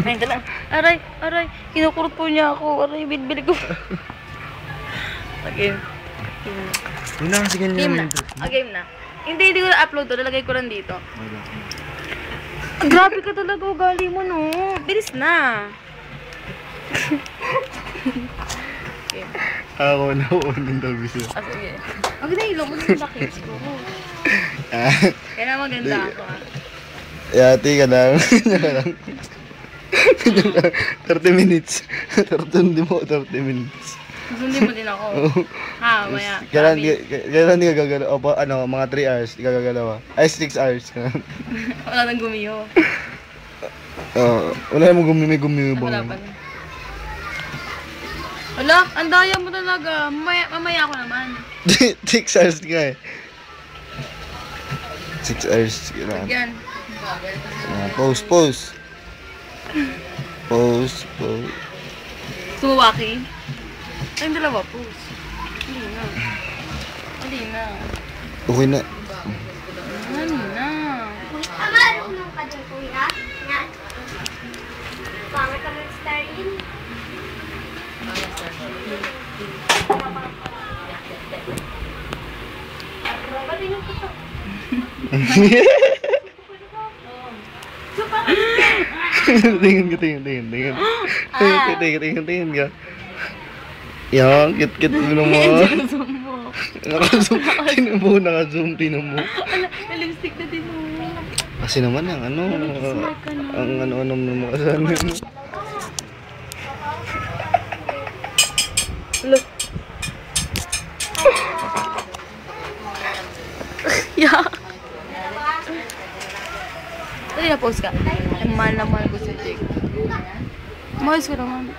Ayun lang. Aray, aray. Kinukurot po niya ako. Aray, binibili ko. Okay. Yun na kasi ganyan Game na. yung dress mo. Game na. Hindi ko na-upload to. Nalagay ko lang dito. Grabe ka talaga. Ugali mo, no? Bilis na. Okay. Ako na unang tabi siya. Sige. Ang ganda ilong mo yung bakits ko. Kaya na maganda ako. Yati ka lang. 30 minutes. 30 minutes. Susundin mo din ako. Ha, maya. Kailan hindi ka gagalaw? O, ano, mga 3 hours, hindi ka gagalaw. Ay, 6 hours. Wala nang gumiyo. Wala namang gumimi Wala pa na. Wala, ang daya mo talaga. Mamaya ako naman. 6 hours ka eh. 6 hours ka lang. Yan. Pose. Sumawaki. Ay, dalawa, pose. Hindi na. Okay na. Ano na? Marunong ka din, kuya. Yan. Pangit ka mag-starin. Tingin ka. Tingin ka. Yan, kit mo naman. Naka-zoom, tinan mo. May lipstick na din mo. Kasi naman ang ano, ang ano mo kasanin. Look. Yeah. Dali na post ka. Ang mahal na mahal ko si Jake. Mahal ko naman.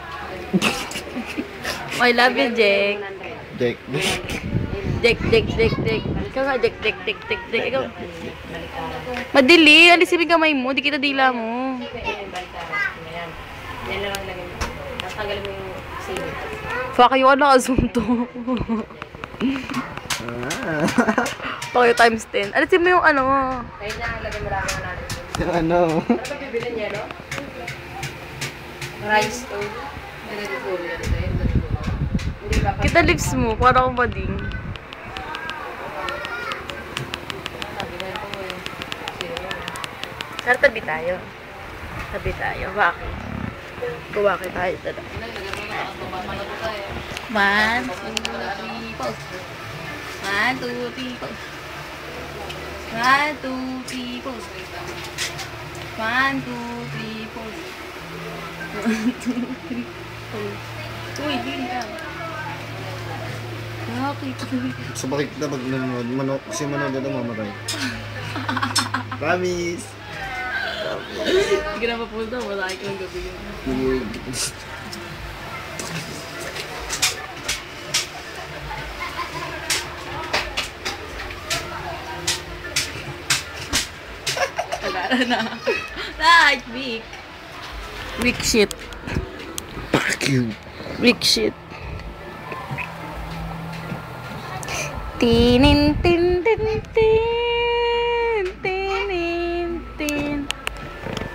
I love you, Jake. Jake. Ikaw nga, Jake. Ikaw. Madili. Alisin yung kamay mo. Di kita dila mo. Fuck you, naka-zoom to. Fuck you times 10. Alisin mo yung ano. Yung ano. Rice to. Kita lips mo, para akong bading. Tara, tabi tayo. Bakit? Kuwaki tayo talaga. 1, 2, 3, pause. 1, 2, 3, pause. 1, 2, 3, pause. 1, 2, 3, pause. 1, 2, 3, pause. Uy, hindi ka. Sa bakit na pag nanonood, si Manood na mamatay. Promise! Hindi ka na mapunta, wala ka ng gabi yun. Tagara na. Like, weak shit. Fuck you! Weak shit. Tinin, tin, tin, tin.